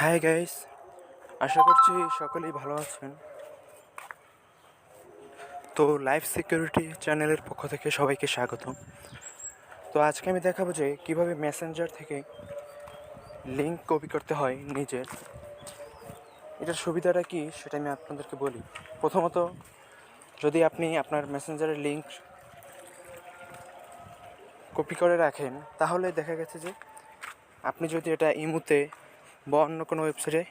Hi guys, আশা করছি সকলেই ভালো আছেন। তো লাইফ সিকিউরিটি চ্যানেলের পক্ষ থেকে সবাইকে স্বাগত। তো আজকে আমি দেখাবো যে কীভাবে মেসেঞ্জার থেকে লিঙ্ক কপি করতে হয় নিজের। এটার সুবিধাটা কি সেটা আমি আপনাদেরকে বলি। প্রথমত, যদি আপনি আপনার মেসেঞ্জারের লিঙ্ক কপি করে রাখেন, তাহলে দেখা গেছে যে আপনি যদি এটা ইমুতে বা অন্য কোনো ওয়েবসাইটে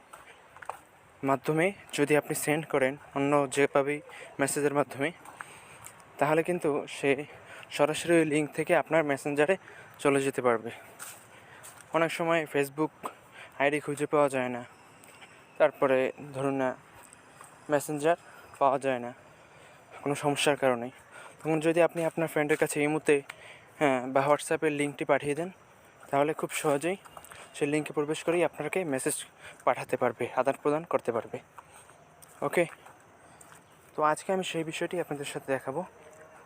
মাধ্যমে যদি আপনি সেন্ড করেন অন্য যেভাবেই মেসেজের মাধ্যমে, তাহলে কিন্তু সে সরাসরি ওই লিঙ্ক থেকে আপনার মেসেঞ্জারে চলে যেতে পারবে। অনেক সময় ফেসবুক আইডি খুঁজে পাওয়া যায় না, তারপরে ধরুন না মেসেঞ্জার পাওয়া যায় না কোনো সমস্যার কারণে, তখন যদি আপনি আপনার ফ্রেন্ডের কাছে ইমুতে বা হোয়াটসঅ্যাপের লিঙ্কটি পাঠিয়ে দেন, তাহলে খুব সহজেই সেই লিঙ্কে প্রবেশ করেই আপনাকে মেসেজ পাঠাতে পারবে, আদান প্রদান করতে পারবে। ওকে, তো আজকে আমি সেই বিষয়টি আপনাদের সাথে দেখাবো।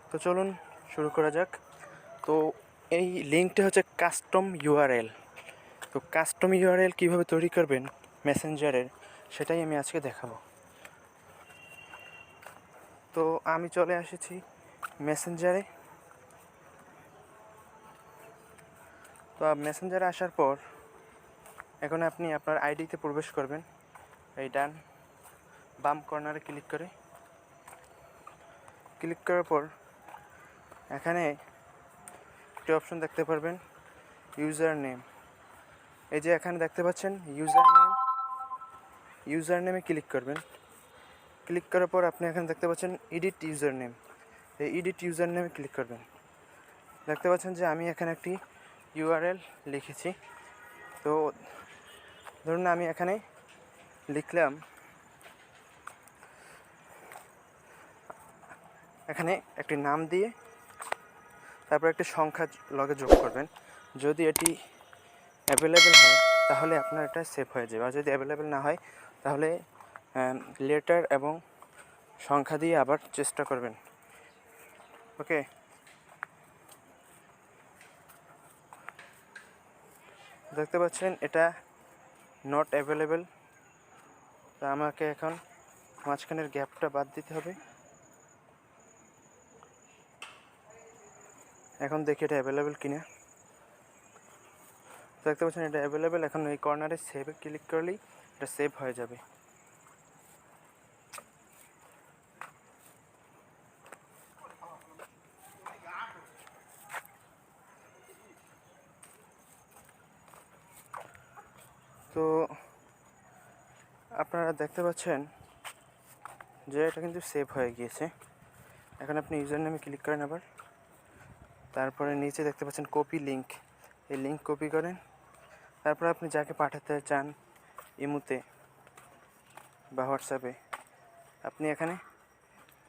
তো চলুন শুরু করা যাক। তো এই লিঙ্কটা হচ্ছে কাস্টম ইউআরএল। তো কাস্টম ইউআরএল কীভাবে তৈরি করবেন মেসেঞ্জারের, সেটাই আমি আজকে দেখাবো। তো আমি চলে এসেছি মেসেঞ্জারে। তো মেসেঞ্জারে আসার পর এখন আপনি আপনার আইডিতে প্রবেশ করবেন। এই বাম কর্নারে ক্লিক করার পর এখানে একটি অপশন দেখতে পারবেন, ইউজার নেম। এই যে এখানে দেখতে পাচ্ছেন ইউজার নেমে ক্লিক করবেন। ক্লিক করার পর আপনি এখানে দেখতে পাচ্ছেন এডিট ইউজার নেম। এই এডিট ইউজার নেমে ক্লিক করবেন। দেখতে পাচ্ছেন যে আমি এখানে একটি ইউআরএল লিখেছি। তো ধরুন আমি এখানে লিখলাম, এখানে একটি নাম দিয়ে তারপর একটি সংখ্যা লগে যোগ করবেন। যদি এটি অ্যাভেলেবেল হয় তাহলে আপনার এটা সেভ হয়ে যাবে, আর যদি অ্যাভেলেবেল না হয় তাহলে লেটার এবং সংখ্যা দিয়ে আবার চেষ্টা করবেন। ওকে, দেখতে পাচ্ছেন এটা নট অ্যাভেলেবেল। তা আমাকে এখন মাঝখানের গ্যাপটা বাদ দিতে হবে। এখন দেখি এটা অ্যাভেলেবেল কিনা। দেখতে পাচ্ছেন এটা অ্যাভেলেবেল। এখন এই কর্নারে সেভে ক্লিক করলেই এটা সেভ হয়ে যাবে। তো আপনারা দেখতে পাচ্ছেন যে এটা কিন্তু সেভ হয়ে গিয়েছে। এখন আপনি ইউজার নেমে ক্লিক করেন আবার, তারপরে নিচে দেখতে পাচ্ছেন কপি লিঙ্ক। এই লিঙ্ক কপি করেন, তারপর আপনি যাকে পাঠাতে চান ইমুতে বা হোয়াটসঅ্যাপে, আপনি এখানে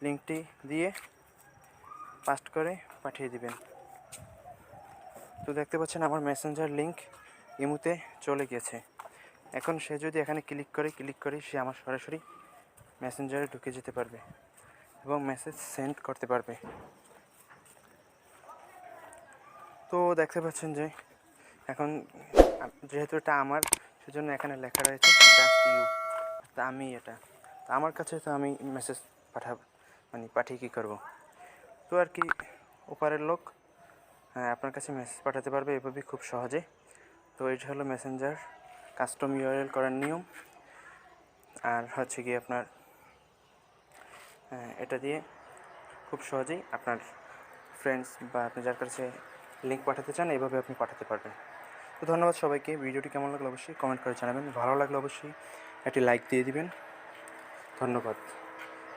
লিঙ্কটি দিয়ে পাস্ট করে পাঠিয়ে দিবেন। তো দেখতে পাচ্ছেন আমার মেসেঞ্জার লিঙ্ক ইমুতে চলে গেছে। এখন সে যদি এখানে ক্লিক করে সে আমার সরাসরি মেসেঞ্জারে ঢুকে যেতে পারবে এবং মেসেজ সেন্ড করতে পারবে। তো দেখতে পাচ্ছেন যে এখন যেহেতু এটা আমার, সেজন্য এখানে লেখা রয়েছে জাস্ট ইউ। তা আমি এটা আমার কাছে, তো আমি মেসেজ পাঠিয়ে কী করবো। তো আর কি, ওপারের লোক আপনার কাছে মেসেজ পাঠাতে পারবে এভাবেই খুব সহজে। তো এটা হলো মেসেঞ্জার কাস্টম ইউআরএল করার নিয়ম। আর হচ্ছে কি আপনার এটা দিয়ে খুব সহজেই আপনার ফ্রেন্ডস বা আপনি যার কাছে লিঙ্ক পাঠাতে চান এইভাবে আপনি পাঠাতে পারবেন। তো ধন্যবাদ সবাইকে। ভিডিওটি কেমন লাগলো অবশ্যই কমেন্ট করে জানাবেন। ভালো লাগলে অবশ্যই একটি লাইক দিয়ে দিবেন। ধন্যবাদ।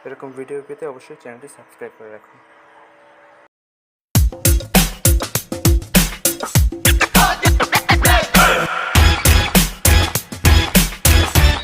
এরকম ভিডিও পেতে অবশ্যই চ্যানেলটি সাবস্ক্রাইব করে রাখুন।